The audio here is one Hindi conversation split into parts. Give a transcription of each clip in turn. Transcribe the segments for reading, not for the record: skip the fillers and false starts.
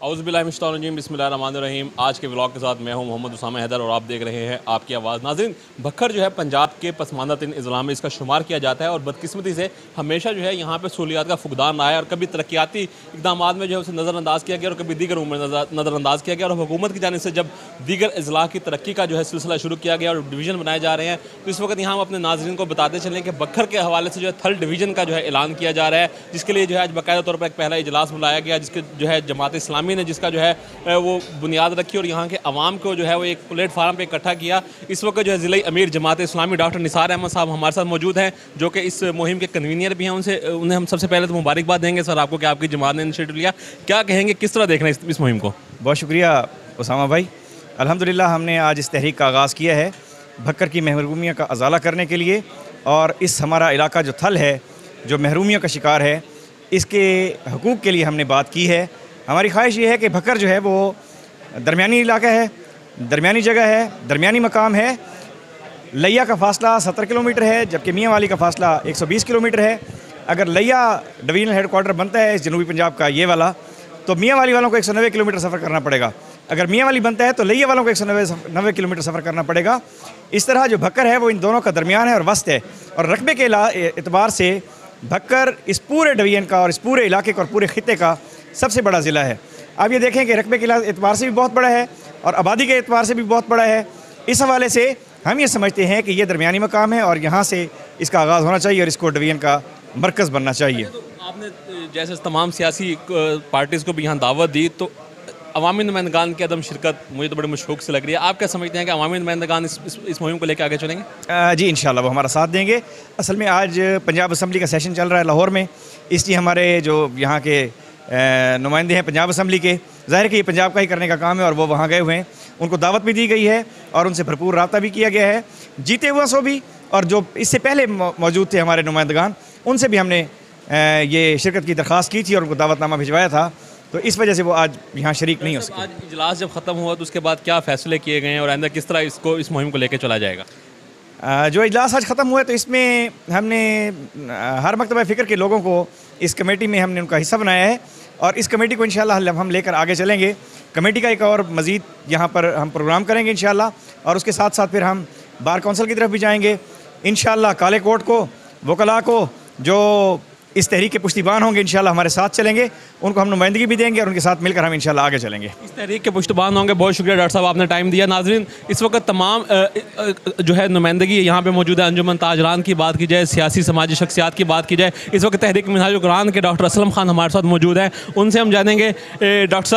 औज़ुबिल्लाहिमिनश्शैतानिर्रजीम बिस्मिल्लाहिर्रहमानिर्रहीम। आज के व्लॉग के साथ मैं हूं मोहम्मद उसामा हैदर और आप देख रहे हैं आपकी आवाज़। नाज़रीन, भक्खर जो है पंजाब के पसमानदा तरीन अज़ला में इसका शुमार किया जाता है और बदकिस्मती से हमेशा जो है यहाँ पर सहूलियात का फुकदान रहा है और कभी तरक्याती इकदाम में जो है उसे नज़रअंदाज किया गया और कभी दीगर उम्र नज़रअंदाज किया गया। और हुकूमत की जानिब से जब दीगर अज़ला की तरक्की का जो है सिलसिला शुरू किया गया और डिवीज़न बनाए जा रहे हैं, तो इस वक्त यहाँ हम अपने नाज़रीन को बताते चलें कि भक्खर के हवाले से जो है थर्ड डिवीज़न का जो है ऐलान किया जा रहा है, जिसके लिए जो है आज बाकायदा तौर पर एक पहला इजलास बुलाया गया, जिसके जो है जमात इस्लामी ने जिसका जो है वो बुनियाद रखी और यहाँ के अवाम को जो है वो एक प्लेटफार्म पे इकट्ठा किया। इस वक्त जो है ज़िला अमीर जमात इस्लामी डॉक्टर निसार अहमद साहब हमारे साथ मौजूद हैं, जो कि इस मुहिम के कन्वीनियर भी हैं। उन्हें हम सबसे पहले तो मुबारकबाद देंगे सर आपको कि आपकी जमात ने इनिशिएटिव लिया। क्या कहेंगे, किस तरह देख रहे हैं इस मुहिम को? बहुत शुक्रिया उसामा भाई। अल्हम्दुलिल्लाह हमने आज इस तहरीक का आगाज़ किया है भक्कर की महरूमियों का अजाला करने के लिए, और इस हमारा इलाका जो थल है जो महरूमियों का शिकार है, इसके हकूक़ के लिए हमने बात की है। हमारी ख्वाहिश ये है कि भक्कर जो है वो दरमियानी इलाका है, दरमियानी जगह है, दरमियानी मकाम है। लिया का फ़ासला 70 किलोमीटर है, जबकि मियाँ वाली का फ़ासला 120 किलोमीटर है। अगर लिया डिवीज़नल हेड क्वार्टर बनता है जनूबी पंजाब का ये वाला, तो मियाँ वाली वालों को 190 किलोमीटर सफ़र करना पड़ेगा। अगर मियाँ वाली बनता है तो लिया वालों को 190 किलोमीटर सफ़र करना पड़ेगा। इस तरह जो भक्कर है वो इन दोनों का दरमियान है और वस्त है, और रकबे के एतबार से भक्कर इस पूरे डिवीज़न का और इस पूरे इलाके का और पूरे खित्ते का सबसे बड़ा ज़िला है। आप ये देखें कि रकबे के एतबार से भी बहुत बड़ा है और आबादी के एतबार से भी बहुत बड़ा है। इस हवाले से हम ये समझते हैं कि ये दरमियानी मकाम है और यहाँ से इसका आगाज़ होना चाहिए और इसको डिवीज़न का मरकज़ बनना चाहिए। तो आपने जैसे तमाम सियासी पार्टीज़ को भी यहाँ दावत दी, तो अवामी नुमाइंदगान की अदम शिरकत मुझे तो बड़े मशकूक से लग रही है। आप क्या समझते हैं कि अवामी नुमाइंदगान इस मुहिम को लेकर आगे चलेंगे? जी इंशाल्लाह वो हमारा साथ देंगे। असल में आज पंजाब असम्बली का सेशन चल रहा है लाहौर में, इसलिए हमारे जो यहाँ के नुमाइंदे हैं पंजाब असम्बली के, ज़ाहिर है कि ये पंजाब का ही करने का काम है और वो वहाँ गए हुए हैं। उनको दावत भी दी गई है और उनसे भरपूर रब्ता भी किया गया है, जीते हुए सो भी, और जो इससे पहले मौजूद थे हमारे नुमाइंदगान, उनसे भी हमने ये शिरकत की दरख्वास्त की थी और उनको दावतनामा भिजवाया था। तो इस वजह से वो आज यहाँ शरीक नहीं हो सके। आज इजलास जब ख़त्म हुआ तो उसके बाद क्या फ़ैसले किए गए हैं और आइंदा किस तरह इस मुहिम को लेकर चला जाएगा? जो इजलास आज ख़त्म हुआ है तो इसमें हमने हर मकतबा फ़िक्र के लोगों को इस कमेटी में हमने उनका हिस्सा बनाया है और इस कमेटी को इंशाल्लाह हम लेकर आगे चलेंगे। कमेटी का एक और मज़ीद यहाँ पर हम प्रोग्राम करेंगे इंशाल्लाह, और उसके साथ साथ फिर हम बार कौंसिल की तरफ भी जाएंगे इंशाल्लाह। काले कोट को, वकला को, जो इस तहरीक के पुश्तबान होंगे इंशाल्लाह हमारे साथ चलेंगे, उनको हम नुमाइंदगी भी देंगे और उनके साथ मिलकर हम इंशाल्लाह आगे चलेंगे। इस तहरीक के पुश्तबान होंगे। बहुत शुक्रिया डॉक्टर साहब, आपने टाइम दिया। नाज़रीन, इस वक्त तमाम जो है नुमाइंदगी यहाँ पे मौजूद है। अंजुमन ताजरान की बात की जाए, सियासी समाजी शख्सियात की बात की जाए, इस वक्त तहरीक मिनहाजुल कुरान के डॉक्टर असलम खान हमारे साथ मौजूद हैं, उनसे हम जानेंगे। डॉक्टर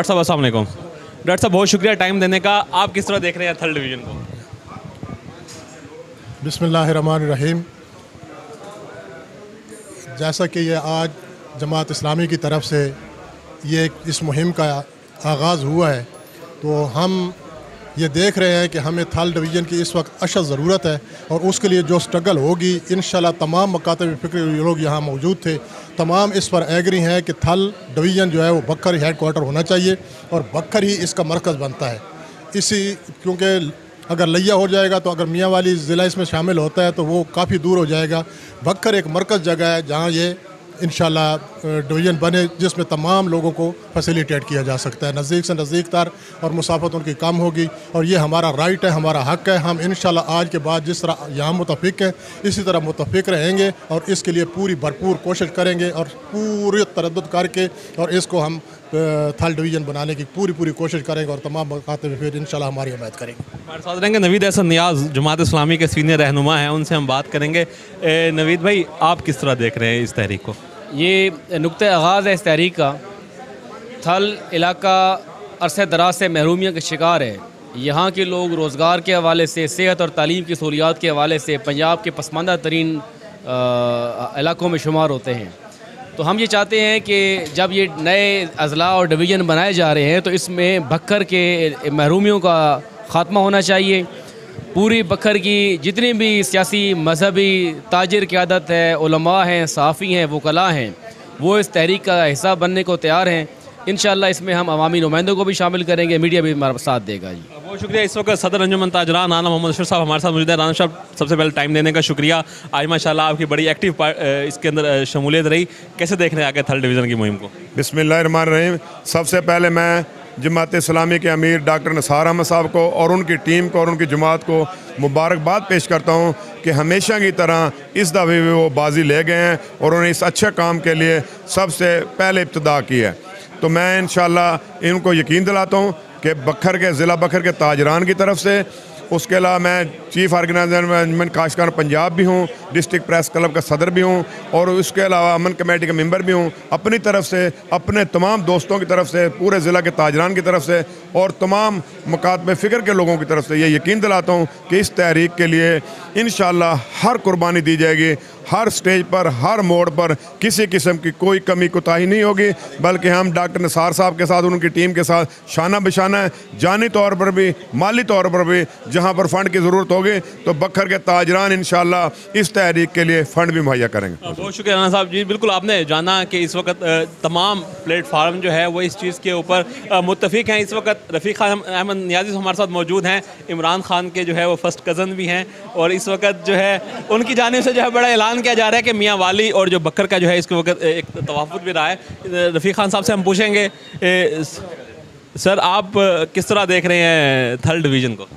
साहब अस्सलाम वालेकुम। डॉक्टर साहब बहुत शुक्रिया टाइम देने का। आप किस तरह देख रहे हैं थर्ड डिवीज़न को? बिस्मिल्लाहिर्रहमानिर्रहीम। जैसा कि ये आज जमात इस्लामी की तरफ से ये इस मुहिम का आगाज़ हुआ है, तो हम ये देख रहे हैं कि हमें थल डिवीज़न की इस वक्त अशद ज़रूरत है और उसके लिए जो स्ट्रगल होगी इंशाल्लाह तमाम मकातब फ़िक्र लोग यहाँ मौजूद थे, तमाम इस पर एग्री हैं कि थल डिवीज़न जो है वो भक्कर हेड क्वार्टर होना चाहिए और भक्कर ही इसका मरकज़ बनता है। क्योंकि अगर लिया हो जाएगा तो अगर मियाँ वाली ज़िला इसमें शामिल होता है तो वो काफ़ी दूर हो जाएगा। भक्कर एक मरकज़ जगह है जहाँ ये इंशाल्लाह डिवीज़न बने जिसमें तमाम लोगों को फैसिलिटेट किया जा सकता है, नज़दीक से नज़दीक तर और मुसाफत उनकी कम होगी, और ये हमारा राइट है, हमारा हक़ है। हम इंशाल्लाह आज के बाद जिस तरह यहाँ मुतफ़िक हैं इसी तरह मुतफ़िक रहेंगे और इसके लिए पूरी भरपूर कोशिश करेंगे और पूरी तरद्दुद करके और इसको हम थल डिवीज़न बनाने की पूरी कोशिश करेंगे और तमाम मकातब फिर इंशाल्लाह हमारी हिमायत करेंगे। हमारे साथ रहेंगे नवीद अहसन नियाज़, जमात इस्लामी के सीनियर रहनुमा हैं, उनसे हम बात करेंगे। नवीद भाई, आप किस तरह देख रहे हैं इस तहरीक को? ये नुक्ते आगाज़ है इस तहरीक का। थल इलाका अरसे दराज से महरूमियों के शिकार है। यहाँ के लोग रोज़गार के हवाले से, सेहत और तालीम की सहूलियात के हवाले से पंजाब के पसमानदा तरीन इलाकों में शुमार होते हैं। तो हम ये चाहते हैं कि जब ये नए अज़ला और डिवीज़न बनाए जा रहे हैं तो इसमें भक्कर के महरूमियों का ख़ात्मा होना चाहिए। पूरी भक्कर की जितनी भी सियासी, मजहबी, ताजिर क़यादत है, उलमा हैं, सहाफ़ी हैं, वकला हैं, वो इस तहरीक का हिस्सा बनने को तैयार हैं। इंशाअल्लाह इसमें हम अवामी नुमाइंदों को भी शामिल करेंगे, मीडिया भी हमारा साथ देगा जी। बहुत शुक्रिया। इस वक्त सदर अंजुमन ताजरान राना मोहम्मद अशरफ साहब हमारे साथ मौजूद है। राना साहब, सबसे पहले टाइम देने का शुक्रिया। आज माशाल्लाह आपकी बड़ी एक्टिव इसके अंदर शमूलियत रही। कैसे देख रहे हैं आगे थर्ड डिवीज़न की मुहिम को? बिस्मिल्लाहिर्रहमानिर्रहीम। सबसे पहले मैं जमात इस्लामी के अमीर डॉक्टर निसार अहमद साहब को और उनकी टीम को और उनकी जमात को मुबारकबाद पेश करता हूँ कि हमेशा की तरह इस दफ़े भी वो बाजी ले गए हैं और उन्होंने इस अच्छे काम के लिए सबसे पहले इब्तिदा की है। तो मैं इंशाअल्लाह इनको यकीन दिलाता हूँ कि बखर के ज़िला बखर के ताजरान की तरफ से, उसके अलावा मैं चीफ़ ऑर्गेनाइजर मैनेजमेंट काश्तकार पंजाब भी हूँ, डिस्ट्रिक्ट प्रेस क्लब का सदर भी हूँ और उसके अलावा अमन कमेटी का मेंबर भी हूँ। अपनी तरफ से, अपने तमाम दोस्तों की तरफ से, पूरे ज़िला के ताजरान की तरफ से और तमाम मुकातबे फ़िक्र के लोगों की तरफ से ये यकीन दिलाता हूँ कि इस तहरीक के लिए इंशाअल्लाह हर कुर्बानी दी जाएगी। हर स्टेज पर, हर मोड़ पर किसी किस्म की कोई कमी कोताही नहीं होगी, बल्कि हम डॉक्टर निसार साहब के साथ, उनकी टीम के साथ शाना बिशाना है, जानी तौर पर भी, माली तौर पर भी। जहाँ पर फ़ंड की ज़रूरत होगी तो बखर के ताजरान इंशाअल्लाह इस तहरीक के लिए फ़ंड भी मुहैया करेंगे। बहुत शुक्रिया राना साहब जी। बिल्कुल आपने जाना कि इस वक्त तमाम प्लेटफार्म जो है वो इस चीज़ के ऊपर मुत्तफिक हैं। इस वक्त रफ़ीक अहमद नियाज़ी हमारे साथ मौजूद हैं, इमरान खान के जो है वो फर्स्ट कज़न भी हैं और इस वक्त जो है उनकी जानिब से जो है बड़ा ऐलान किया जा रहा है कि मियाँ वाली और जो बकर का जो है इसके वक्त एक तवाफ़ुत भी रहा है। रफ़ीक खान साहब से हम पूछेंगे, सर आप किस तरह देख रहे हैं थर्ड डिवीज़न को?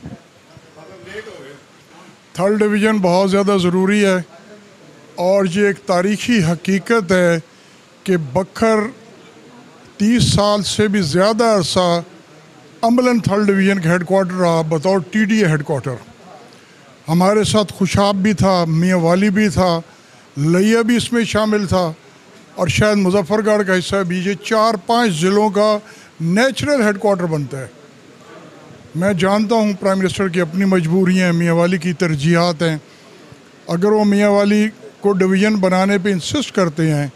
थर्ड डिवीज़न बहुत ज़्यादा ज़रूरी है और ये एक तारीख़ी हकीकत है कि बखर 30 साल से भी ज़्यादा अरसा अमलन थर्ड डिवीज़न का हेडकोार्टर रहा बतौर TDA हेडकोार्टर। हमारे साथ खुशाब भी था, मियाँ वाली भी था, लिया भी इसमें शामिल था और शायद मुजफ्फरगढ़ का हिस्सा भी। ये 4-5 ज़िलों का नेचुरल हेडकोार्टर बनता है। मैं जानता हूँ प्राइम मिनिस्टर की अपनी मजबूरियाँ हैं, मियाँ वाली की तरजीहात हैं। अगर वो मियाँ वाली को डिवीज़न बनाने पे इंसिस्ट करते हैं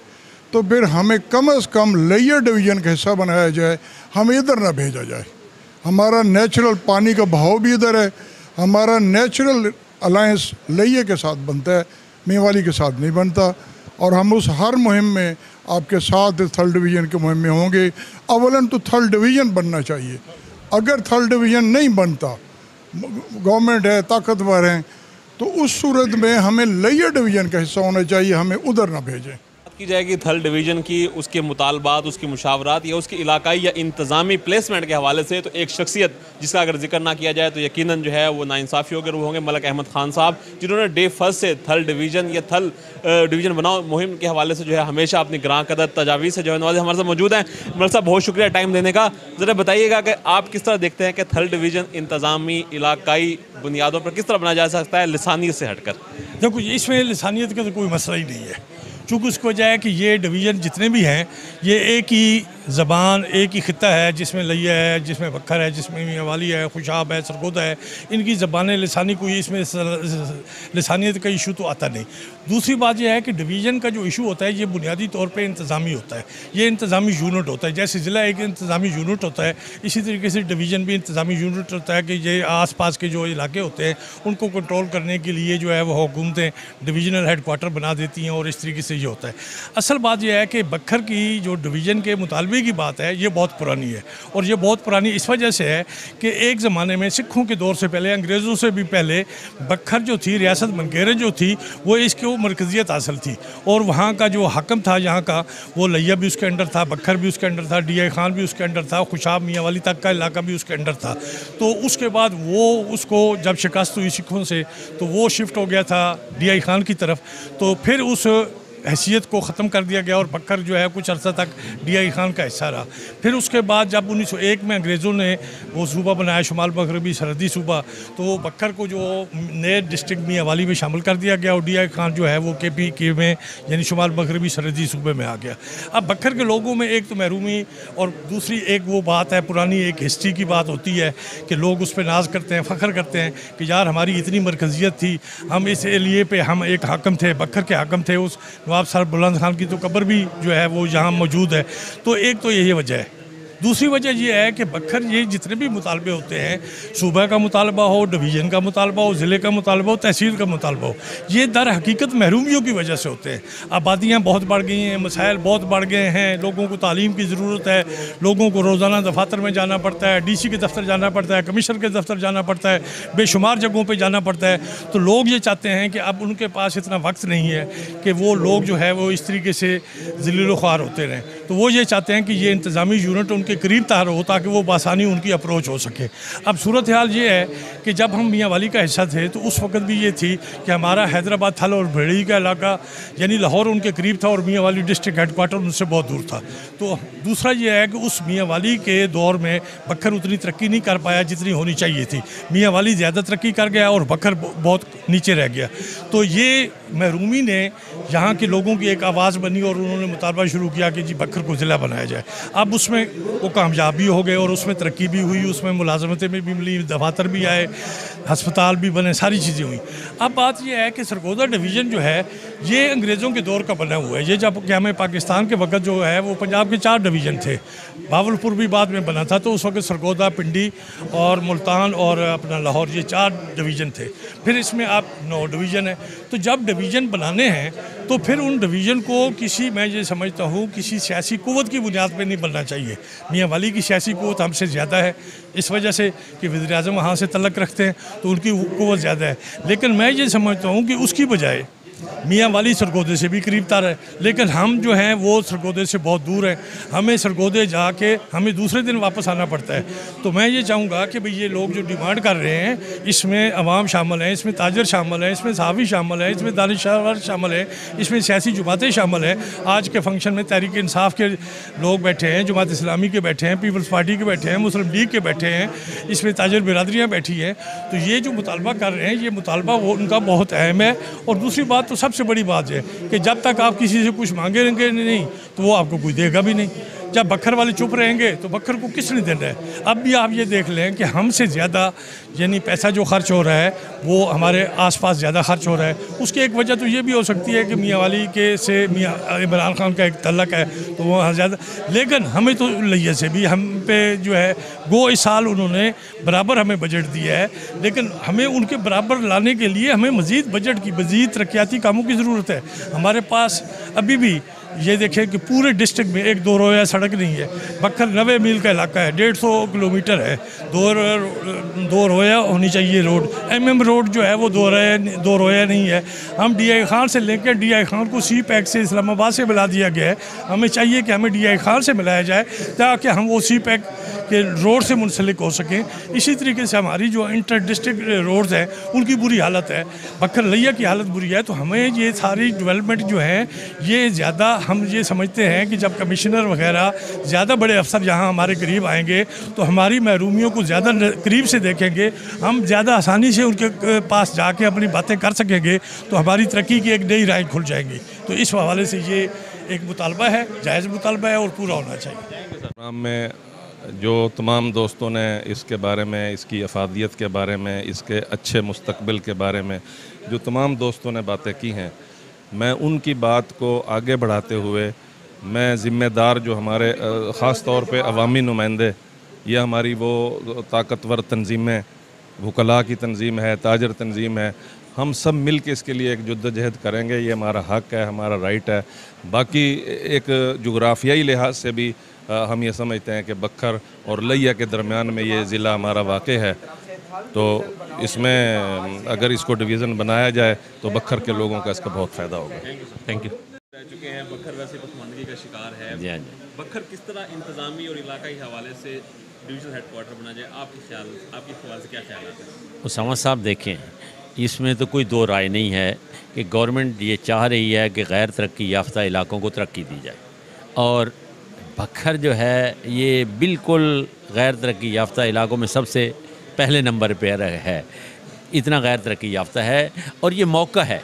तो फिर हमें कम से कम लेयर डिवीज़न का हिस्सा बनाया जाए, हमें इधर ना भेजा जाए। हमारा नेचुरल पानी का बहाव भी इधर है, हमारा नेचुरल अलायंस लेयर के साथ बनता है, मियाँ वाली के साथ नहीं बनता। और हम उस हर मुहिम में आपके साथ थर्ड डिवीज़न के मुहिम में होंगे। अवलन तो थर्ड डिवीज़न बनना चाहिए। अगर थर्ड डिवीज़न नहीं बनता, गवर्नमेंट है, ताकतवर हैं, तो उस सूरत में हमें लेयर डिवीज़न का हिस्सा होना चाहिए, हमें उधर ना भेजें। की जाएगी थर्ड डिवीज़न की, उसके मुतालबात, उसकी मुशावरात या उसकी इलाकाई या इंतज़ामी प्लेसमेंट के हवाले से, तो एक शख्सियत जिसका अगर जिक्र ना किया जाए तो यकीनन जो है वो नाइंसाफ़ियों के रूह होंगे, मलक अहमद ख़ान साहब, जिन्होंने डे फर्स्ट से थर्ड डिवीज़न या थर्ड डिवीज़न बनाओ मुहिम के हवाले से जो है हमेशा अपनी ग्रां कदर तजावीज़ से जो है नवाज़े हमारे साथ मौजूद हैं। मलक साहब बहुत शुक्रिया टाइम देने का। ज़रा बताइएगा कि आप किस तरह देखते हैं कि थर्ड डिवीज़न इंतज़ामी इलाकाई बुनियादों पर किस तरह बनाया जा सकता है लिसानियत से हटकर? देखो, इसमें लिसानियत का तो कोई मसला ही नहीं है, चूँकि उसकी वजह है कि ये डिवीज़न जितने भी हैं ये एक ही ज़बान, एक ही ख़ित्ता है, जिसमें लिया है, जिसमें बखर है, जिसमें मियाँ वाली है, खुशाब है, सरगोदा है। इनकी ज़बान लिसानी कोई इसमें लिसानियत का इशू तो आता नहीं। दूसरी बात यह है कि डिवीज़न का जो इशू होता है ये बुनियादी तौर पे इंतज़ामी होता है, ये इंतज़ामी यूनिट होता है। जैसे ज़िला एक इंतज़ामी यूनिट होता है, इसी तरीके से डिवीज़न भी इंतज़ामी यूनिट होता है कि ये आस पास के जो इलाके होते हैं उनको कंट्रोल करने के लिए जो है वो हुकूमतें डिवीज़नल हेडकोार्टर बना देती हैं और इस तरीके से ये होता है। असल बात यह है कि बखर की जो डिवीज़न के मुतालबे की बात है ये बहुत पुरानी है और ये बहुत पुरानी इस वजह से है कि एक ज़माने में सिखों के दौर से पहले, अंग्रेज़ों से भी पहले, बखर जो थी, रियासत मनकेरे जो थी, वो इसकी मरकज़ियत हासिल थी और वहाँ का जो हाकम था यहाँ का, वो लिया भी उसके अंडर था, बखर भी उसके अंडर था, DI खान भी उसके अंडर था, खुशाब मियाँ वाली तक का इलाका भी उसके अंडर था। तो उसके बाद वो उसको जब शिकस्त हुई सिखों से तो वो शिफ्ट हो गया था DI खान की तरफ, तो फिर उस हैसियत को ख़त्म कर दिया गया और बखर जो है कुछ अर्सा तक DI खान का हिस्सा रहा। फिर उसके बाद जब 1901 में अंग्रेज़ों ने वो सूबा बनाया, शुमाल मगरबी सरहदी सूबा, तो वो बखर को जो नए डिस्ट्रिक्ट मियाँ वाली में शामिल कर दिया गया और DI खान जो है वो KPK में यानी शुमाल मगरबी सरहदी सूबे में आ गया। अब बखर के लोगों में एक तो महरूमी और दूसरी एक वो बात है, पुरानी एक हिस्ट्री की बात होती है कि लोग उस पर नाज करते हैं, फ़ख्र करते हैं कि यार हमारी इतनी मरकज़ियत थी, हम इस एरिए पे हम एक हाकम थे, बखर के हाकम थे। उस नवाब सर बुलंद खान की तो कब्र भी जो है वो यहाँ मौजूद है। तो एक तो यही वजह है दूसरी वजह यह है कि बखर ये जितने भी मुतालबे होते हैं, सूबा का मुतालबा हो, डिवीज़न का मुतालबा हो, ज़िले का मुतालबा हो, तहसील का मुतालबा हो, ये दर हकीकत महरूमियों की वजह से होते हैं। आबादियाँ बहुत बढ़ गई हैं, मसाइल बहुत बढ़ गए हैं, लोगों को तालीम की ज़रूरत है, लोगों को रोज़ाना दफातर में जाना पड़ता है, DC के दफ्तर जाना पड़ता है, कमिश्नर के दफ्तर जाना पड़ता है, बेशुमार जगहों पर जाना पड़ता है। तो लोग ये चाहते हैं कि अब उनके पास इतना वक्त नहीं है कि वो लोग जो है वो इस तरीके से ज़लील ख्वार होते रहें। तो वो ये चाहते हैं कि ये इंतज़ामी यूनिट उनके करीब तार हो ताकि वो बासानी उनकी अप्रोच हो सके। अब सूरत हाल ये है कि जब हम मियाँ वाली का हिस्सा थे तो उस वक्त भी ये थी कि हमारा हैदराबाद थल और भेड़ी का इलाका यानी लाहौर उनके करीब था और मियाँ वाली डिस्ट्रिक्ट हेडक्वार्टर उनसे बहुत दूर था। तो दूसरा ये है कि उस मियाँ वाली के दौर में बखर उतनी तरक्की नहीं कर पाया जितनी होनी चाहिए थी। मियाँ वाली ज़्यादा तरक्की कर गया और बखर बहुत नीचे रह गया। तो ये महरूमी ने यहाँ के लोगों की एक आवाज़ बनी और उन्होंने मुतालबा शुरू किया कि जी बखर को ज़िला बनाया जाए। अब उसमें वो कामयाब भी हो गए और उसमें तरक्की भी हुई, उसमें मुलाजमतें भी मिली, दफातर भी आए, हस्पताल भी बने, सारी चीज़ें हुई। अब बात यह है कि सरगोदा डिवीज़न जो है ये अंग्रेज़ों के दौर का बना हुआ है। ये जब क्या में पाकिस्तान के वक्त जो है वो पंजाब के 4 डिवीज़न थे, बावलपुर भी बाद में बना था, तो उस वक्त सरगोदा, पिंडी और मुल्तान और अपना लाहौर, ये 4 डिवीज़न थे। फिर इसमें आप 9 डिवीज़न है। तो जब डिवीज़न बनाने हैं तो फिर उन डिवीज़न को किसी, मैं ये समझता हूँ, किसी सियासी कुव्वत की बुनियाद पर नहीं बनना चाहिए। मियाँ वाली की सियासी कुव्वत हमसे ज़्यादा है इस वजह से कि वज़ीर-ए-आज़म वहाँ से तल्लक रखते हैं तो उनकी कुव्वत ज़्यादा है। लेकिन मैं ये समझता हूँ कि उसकी बजाय मियाँ वाली सरगोदे से भी करीब तर है, लेकिन हम जो हैं वो सरगोदे से बहुत दूर हैं। हमें सरगोदे जाके हमें दूसरे दिन वापस आना पड़ता है। तो मैं ये चाहूँगा कि भाई ये लोग जो डिमांड कर रहे हैं इसमें अवाम शामिल हैं, इसमें ताजर शामिल हैं, इसमें सहाफ़ी शामिल हैं, इसमें दानिशवर शामिल हैं, इसमें सियासी जमातें शामिल हैं। आज के फंक्शन में तहरीक इंसाफ के लोग बैठे हैं, जमात इस्लामी के बैठे हैं, पीपल्स पार्टी के बैठे हैं, मुस्लिम लीग के बैठे हैं, इसमें ताजर बिरादरियाँ बैठी हैं। तो ये जो मुतालबा कर रहे हैं ये मुतालबा वो उनका बहुत अहम है। और दूसरी बात तो सबसे बड़ी बात है कि जब तक आप किसी से कुछ मांगेंगे नहीं तो वो आपको कोई देगा भी नहीं। जब बखर वाले चुप रहेंगे तो बखर को किसने देना है। अब भी आप ये देख लें कि हमसे ज़्यादा यानी पैसा जो खर्च हो रहा है वो हमारे आसपास ज़्यादा खर्च हो रहा है। उसकी एक वजह तो ये भी हो सकती है कि मियाँ वाली के से मियाँ इमरान खान का एक तल्लक है तो वो ज़्यादा, लेकिन हमें तो लैया से भी हम पे जो है वो इस साल उन्होंने बराबर हमें बजट दिया है, लेकिन हमें उनके बराबर लाने के लिए हमें मज़ीद बजट की, मज़ीद तरक्याती कामों की ज़रूरत है। हमारे पास अभी भी ये देखें कि पूरे डिस्ट्रिक्ट में एक 2 रोया सड़क नहीं है। बखर 90 मील का इलाका है, 150 किलोमीटर है, 2 रोया होनी चाहिए रोड। MM रोड जो है वो 2 रोया नहीं है। हम DI खान से लेकर DI खान को सी पैक से इस्लामाबाद से मिला दिया गया है। हमें चाहिए कि हमें DI खान से मिलाया जाए ताकि हम वो सी पैक के रोड से मुंसलिक हो सकें। इसी तरीके से हमारी जो इंटर डिस्ट्रिक्ट रोड्स हैं उनकी बुरी हालत है, बखर लैया की हालत बुरी है। तो हमें ये सारी डेवलपमेंट जो है ये ज़्यादा, हम ये समझते हैं कि जब कमिश्नर वगैरह ज़्यादा बड़े अफसर यहाँ हमारे करीब आएंगे तो हमारी महरूमियों को ज़्यादा करीब से देखेंगे, हम ज़्यादा आसानी से उनके पास जाके अपनी बातें कर सकेंगे, तो हमारी तरक्की की एक नई राह खुल जाएंगी। तो इस हवाले से ये एक मुतालबा है, जायज़ मुतालबा है और पूरा होना चाहिए। में जो तमाम दोस्तों ने इसके बारे में, इसकी अफादियत के बारे में, इसके अच्छे मुस्तकबिल के बारे में जो तमाम दोस्तों ने बातें की हैं, मैं उनकी बात को आगे बढ़ाते हुए मैं ज़िम्मेदार जो हमारे ख़ास तौर पे अवामी नुमाइंदे, ये हमारी वो ताकतवर तंजीमें, वकला की तंजीम है, ताजर तंजीम है, हम सब मिल के इसके लिए एक जद्दोजहद करेंगे। ये हमारा हक़ है, हमारा राइट है। बाकी एक जुग्राफियाई लिहाज से भी हम ये समझते हैं कि बखर और लैया के दरमियान में ये ज़िला हमारा वाक़ है, तो इसमें अगर इसको डिवीज़न बनाया जाए तो बखर के लोगों का इसका बहुत फ़ायदा होगा। Thank you. रह चुके हैं बखर वैसे पसमानदगी का शिकार है। बखर किस तरह इंतज़ामी और इलाकाई हवाले से डिवीज़नल हेडक्वार्टर बना जाए, आपके ख्याल से क्या ख्याल आता है? उसामा साहब देखें, इसमें तो कोई दो राय नहीं है कि गवर्नमेंट ये चाह रही है कि गैर तरक्की याफ्ता इलाकों को तरक्की दी जाए, और बखर जो है ये बिल्कुल गैर तरक्की याफ्ता इलाकों में सबसे पहले नंबर पर है। इतना गैर तरक्की याफ्ता है और ये मौका है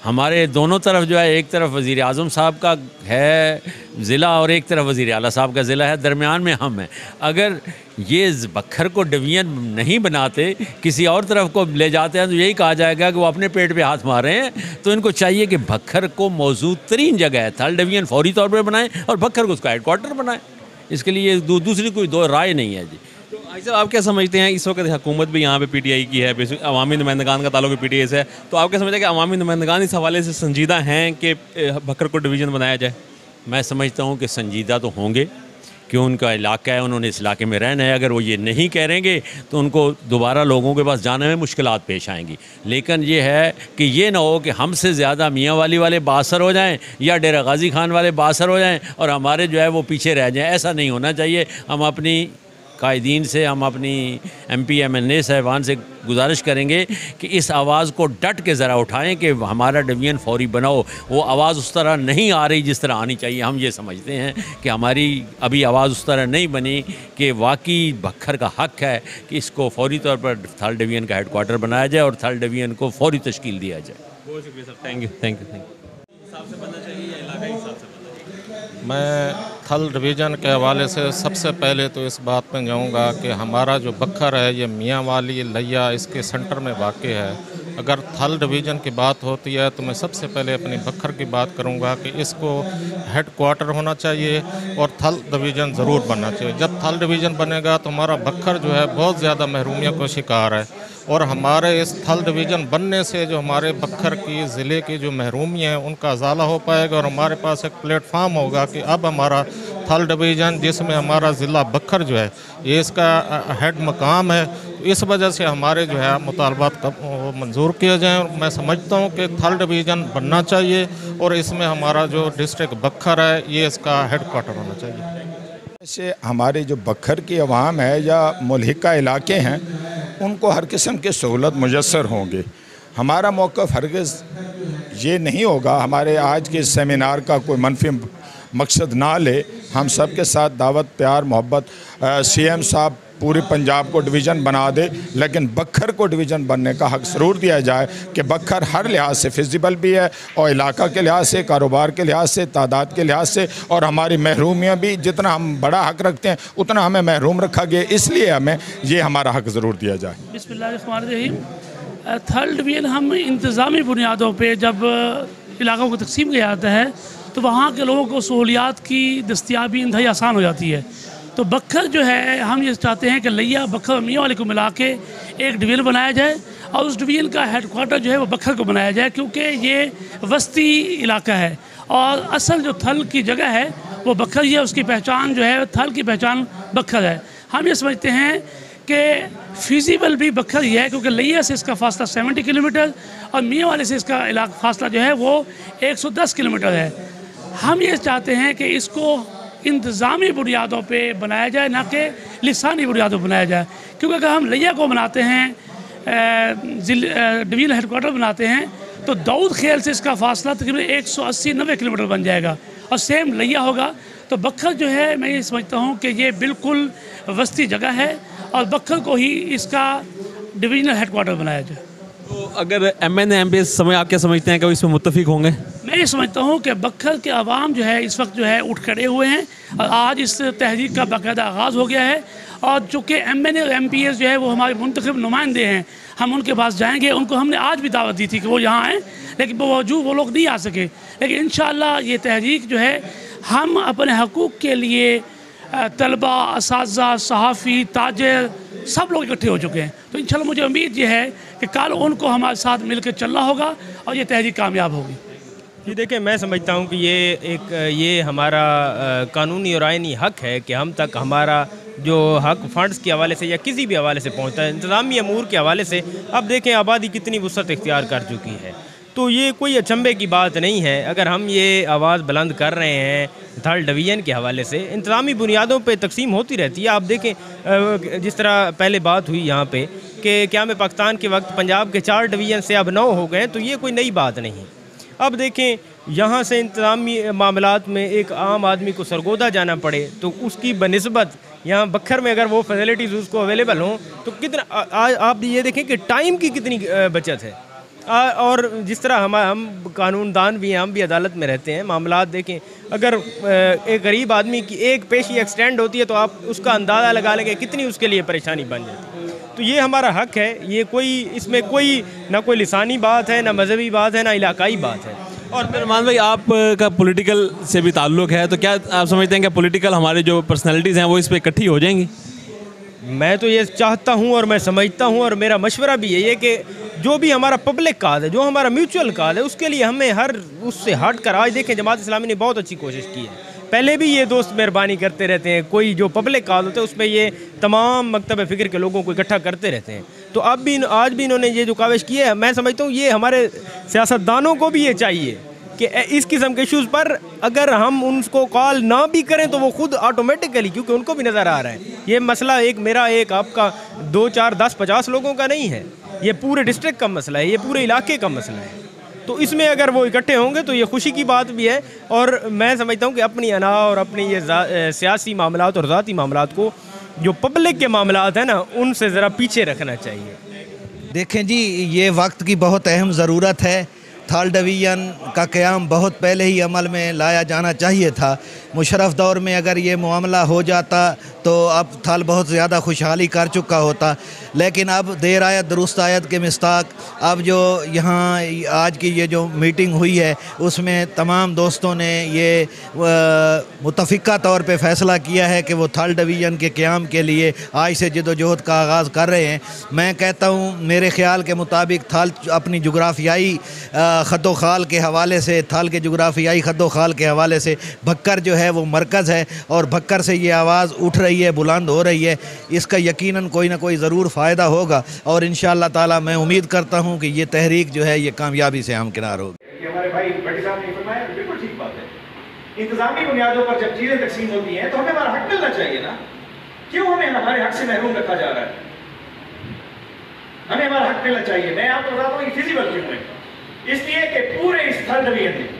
हमारे दोनों तरफ जो है, एक तरफ वज़ीर आज़म साहब का है ज़िला और एक तरफ वज़ीर आला साहब का ज़िला है, दरमियान में हम हैं। अगर ये बखर को डिवीज़न नहीं बनाते, किसी और तरफ को ले जाते हैं तो यही कहा जाएगा कि वो अपने पेट पे हाथ मार रहे हैं। तो इनको चाहिए कि बखर को मौजूद तरीन जगह है, थल डिवीज़न फौरी तौर पर बनाएं और बखर को उसका हेडक्वार्टर बनाएं। इसके लिए दूसरी कोई दो राय नहीं है जी। तो भाई साहब, आप क्या समझते हैं, इस वक्त हुकूमत भी यहाँ पे पीटीआई की है, बेसिक अवामी नुमाइंदगान का ताल्लुक पीटीआई से है, तो आप क्या समझते हैं कि अवामी नुमाइंदगान इस हवाले से संजीदा हैं कि भक्कर को डिवीज़न बनाया जाए? मैं समझता हूँ कि संजीदा तो होंगे, क्यों उनका इलाका है, उन्होंने इस इलाके में रहना है। अगर वो ये नहीं करेंगे तो उनको दोबारा लोगों के पास जाने में मुश्किलात पेश आएंगी। लेकिन ये है कि ये ना हो कि हमसे ज़्यादा मियाँ वाले बासर हो जाएं या डेरा गाजी खान वाले बासर हो जाएं और हमारे जो है वो पीछे रह जाएं। ऐसा नहीं होना चाहिए। हम अपनी कायदीन से, हम अपनी MP MNA साहिबान से गुजारिश करेंगे कि इस आवाज़ को डट के ज़रा उठाएं कि हमारा डिवीज़न फौरी बनाओ। वो आवाज़ उस तरह नहीं आ रही जिस तरह आनी चाहिए। हम ये समझते हैं कि हमारी अभी आवाज़ उस तरह नहीं बनी कि वाकई भक्खर का हक़ है कि इसको फौरी तौर पर थर्ड डिवीज़न का हेडक्वार्टर बनाया जाए और थर्ड डिवीज़न को फौरी तश्कील दिया जाए। बहुत शुक्रिया sir, thank you thank you. हिसाब से बनना चाहिए या इलाका हिसाब से? मैं थल डिवीज़न के हवाले से सबसे पहले तो इस बात में जाऊंगा कि हमारा जो बखर है ये मियाँ वाली लैया इसके सेंटर में वाक़ है। अगर थल डिवीज़न की बात होती है तो मैं सबसे पहले अपनी बखर की बात करूंगा कि इसको हेडक्वार्टर होना चाहिए और थल डिवीज़न ज़रूर बनना चाहिए। जब थल डिवीज़न बनेगा तो हमारा बखर जो है बहुत ज़्यादा महरूमियों का शिकार है और हमारे इस थल डिवीज़न बनने से जो हमारे बखर की ज़िले की जो महरूमी हैं उनका अजाला हो पाएगा और हमारे पास एक प्लेटफार्म होगा कि अब हमारा थल डिवीज़न जिसमें हमारा ज़िला बखर जो है ये इसका हेड मकाम है, तो इस वजह से हमारे जो है मुतालबात मंजूर किए जाएँ। मैं समझता हूँ कि थल डिवीज़न बनना चाहिए और इसमें हमारा जो डिस्ट्रिक्ट बखर है ये इसका हेडक्वार्टर होना चाहिए। ऐसे हमारे जो बखर की अवाम है या मुल्हिका इलाके हैं उनको हर किस्म की सहूलत मुयस्सर होंगे। हमारा मौक़िफ़ हरगिज़ ये नहीं होगा, हमारे आज के सेमिनार का कोई मनफी मकसद ना ले। हम सब के साथ दावत प्यार मोहब्बत, CM साहब पूरे पंजाब को डिवीज़न बना दे, लेकिन बखर को डिवीज़न बनने का हक़ ज़रूर दिया जाए कि बखर हर लिहाज से फिजिबल भी है और इलाका के लिहाज से, कारोबार के लिहाज से, तादाद के लिहाज से, और हमारी महरूमियाँ भी जितना हम बड़ा हक़ रखते हैं उतना हमें महरूम रखा गया, इसलिए हमें ये हमारा हक़ ज़रूर दिया जाए। बिस्मिल्लाहिर्रहमानिर्रहीम। थर्ड डिवीज़न हम इंतज़ामी बुनियादों पर जब इलाक़ों को तकसीम किया जाता है तो वहाँ के लोगों को सहूलियात की दस्तियाबी इंतहाई आसान हो जाती है। तो बखर जो है हम ये चाहते हैं कि लैया बखर और मियाँ वाले को मिला के एक डिवीज़न बनाया जाए और उस डिवीज़न का हेडक्वार्टर जो है वो बखर को बनाया जाए, क्योंकि ये वस्ती इलाका है और असल जो थल की जगह है वो बखर ही है। उसकी पहचान जो है, थल की पहचान बखर है। हम ये समझते हैं कि फिजिबल भी बखर ही है, क्योंकि लैया से इसका फासला 70 किलोमीटर और मियाँ वाले से इसका इलाका फासला जो है वो 110 किलोमीटर है। हम ये चाहते हैं कि इसको इंतज़ामी बुनियादों पे बनाया जाए, ना कि लिसानी बुनियादों पर बनाया जाए, क्योंकि अगर हम लैया को बनाते हैं, डिवीज़न हेडक्वार्टर बनाते हैं, तो दाऊद खेल से इसका फासला तकरीबन 180-90 किलोमीटर बन जाएगा और सेम लैया होगा। तो बखर जो है मैं ये समझता हूँ कि ये बिल्कुल वस्ती जगह है और बखर को ही इसका डिवीज़नल हेडक्वार्टर बनाया जाए। तो अगर MNA MP समय आप क्या समझते हैं कि वो इसमें मुत्तफिक होंगे? मैं ये समझता हूँ कि बखर के अवाम जो है इस वक्त जो है उठ खड़े हुए हैं और आज इस तहरीक का बाकायदा आगाज़ हो गया है। और चूँकि MNA और MPs जो है वो हमारे मुंतखब नुमाइंदे हैं, हम उनके पास जाएंगे। उनको हमने आज भी दावत दी थी कि वो यहाँ आएँ, लेकिन बावजूद वो लोग नहीं आ सके। लेकिन इंशाअल्लाह ये तहरीक जो है हम अपने हकूक़ के लिए तलबा, असातिज़ा, सहाफ़ी, ताजिर सब लोग इकट्ठे हो चुके हैं। तो इंशाअल्लाह मुझे उम्मीद ये है कि कल उनको हमारे साथ मिलकर चलना होगा और ये तहरीक कामयाब होगी। जी देखिए, मैं समझता हूँ कि ये हमारा कानूनी और आइनी हक़ है कि हम तक हमारा जो हक़ फ़ंड्स के हवाले से या किसी भी हवाले से पहुँचता है, इंतज़ामी अमूर के हवाले से। अब देखें आबादी कितनी वुसअत इख्तियार कर चुकी है, तो ये कोई अचंभे की बात नहीं है। अगर हम ये आवाज़ बुलंद कर रहे हैं थर्ड डिवीज़न के हवाले से, इंतज़ामी बुनियादों पे तकसीम होती रहती है। आप देखें जिस तरह पहले बात हुई यहाँ पे कि क़याम पाकिस्तान के वक्त पंजाब के 4 डिवीज़न से अब 9 हो गए, तो ये कोई नई बात नहीं। अब देखें यहाँ से इंतज़ामी मामलात में एक आम आदमी को सरगोदा जाना पड़े तो उसकी बनिस्बत यहाँ बखर में अगर वो फैसिलिटीज़ उसको अवेलेबल हों तो कितना आप ये देखें कि टाइम की कितनी बचत है। और जिस तरह हम कानूनदान भी हैं, हम भी अदालत में रहते हैं, मामलात देखें अगर एक गरीब आदमी की एक पेशी एक्सटेंड होती है तो आप उसका अंदाज़ा लगा लेंगे कितनी उसके लिए परेशानी बन जाती है। तो ये हमारा हक़ है, ये कोई इसमें कोई ना कोई लिसानी बात है, ना मजहबी बात है, ना इलाकाई बात है। और रहमान भाई, आपका पॉलिटिकल से भी ताल्लुक़ है, तो क्या आप समझते हैं कि पॉलिटिकल हमारे जो पर्सनैलिटीज़ हैं वो इस पर इकट्ठी हो जाएंगी? मैं तो ये चाहता हूँ और मैं समझता हूँ और मेरा मशवरा भी यही है कि जो भी हमारा पब्लिक काज है, जो हमारा म्यूचुअल काज है, उसके लिए हमें हर उससे हट कर, आज देखें जमात इस्लामी ने बहुत अच्छी कोशिश की है। पहले भी ये दोस्त मेहरबानी करते रहते हैं, कोई जो पब्लिक काज होता है उसमें ये तमाम मकतब फ़िक्र के लोगों को इकट्ठा करते रहते हैं। तो अब भी आज भी इन्होंने ये जो काविश की है, मैं समझता हूँ ये हमारे सियासतदानों को भी ये चाहिए कि इस किस्म के इशूज़ पर अगर हम उनको कॉल ना भी करें तो वो खुद ऑटोमेटिकली, क्योंकि उनको भी नज़र आ रहा है ये मसला एक मेरा, एक आपका, 2, 4, 10, 50 लोगों का नहीं है, ये पूरे डिस्ट्रिक्ट का मसला है, ये पूरे इलाके का मसला है। तो इसमें अगर वो इकट्ठे होंगे तो ये खुशी की बात भी है। और मैं समझता हूँ कि अपनी अना और अपनी ये सियासी मामलात और ज़ाती मामलात को, जो पब्लिक के मामलात हैं ना, उनसे ज़रा पीछे रखना चाहिए। देखें जी, ये वक्त की बहुत अहम ज़रूरत है। थर्ड डिवीज़न का क़याम बहुत पहले ही अमल में लाया जाना चाहिए था। मुशर्रफ दौर में अगर ये मामला हो जाता तो अब थल बहुत ज़्यादा खुशहाली कर चुका होता, लेकिन अब देर आयत दुरुस्त आयत के मिस्ताक अब जो यहाँ आज की ये जो मीटिंग हुई है उसमें तमाम दोस्तों ने ये मुतफ़िक़ा तौर पे फ़ैसला किया है कि वो थर्ड डिवीज़न के क़याम के लिए आज से जदोजहद का आगाज़ कर रहे हैं। मैं कहता हूँ मेरे ख़्याल के मुताबिक थल अपनी जुग्राफियाई ख़तो ख़ाल के हवाले से, थल के जुग्राफियाई ख़तो ख़ाल के हवाले से भक्कर जो है वो मरकज़ है और भक्कर से ये आवाज़ उठ रही है, बुलंद हो रही है। इसका यकीनन कोई ना कोई ज़रूर फ़ायदा होगा और इंशाअल्लाह ताला मैं उम्मीद करता हूँ कि ये तहरीक जो है ये कामयाबी से हमकिनार होगी। हमारे भाई भट्टी साहब ने फरमाया, बिल्कुल ठीक बात है। इंतज़ामी बुनियादों पर जब चीज़ें तकसीम होती हैं तो हमें हमारा हक मिलना चाहिए ना। क्यों हमें हमारे हक से महरूम रखा जा रहा है? हमें हमारा हक मिलना चाहिए। मैं आपको बताता हूँ ये फिजिबल क्यों है, इसलिए कि पूरे इस थर्ड डिवीजन में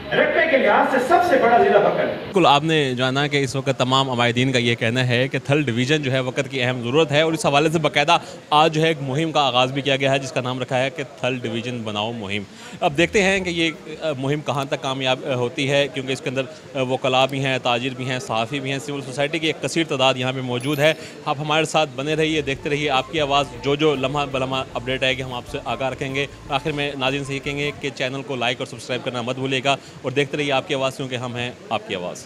रकबे के लिहाज से सबसे बड़ा जिला बक्कर है। बिल्कुल, आपने जाना कि इस वक्त तमाम अमायदीन का ये कहना है कि थर्ड डिवीज़न जो है वक्त की अहम ज़रूरत है और इस हवाले से बाकायदा आज जो है एक मुहिम का आगाज़ भी किया गया है जिसका नाम रखा है कि थर्ड डिवीज़न बनाओ मुहिम। अब देखते हैं कि ये मुहिम कहाँ तक कामयाब होती है, क्योंकि इसके अंदर वकला भी हैं, ताजिर भी हैं, सहाफ़ी भी हैं, सिविल सोसाइटी की एक कसीर तादाद यहाँ पर मौजूद है। आप हमारे साथ बने रहिए, देखते रहिए आपकी आवाज़, जो लम्हा बलम्हा अपडेट आएगी हम आपसे आगाह रखेंगे। आखिर में नाज़रीन से ये कहेंगे कि चैनल को लाइक और सब्सक्राइब करना मत भूलिएगा और देखते रहिए आपकी आवाज़, क्योंकि हम हैं आपकी आवाज़।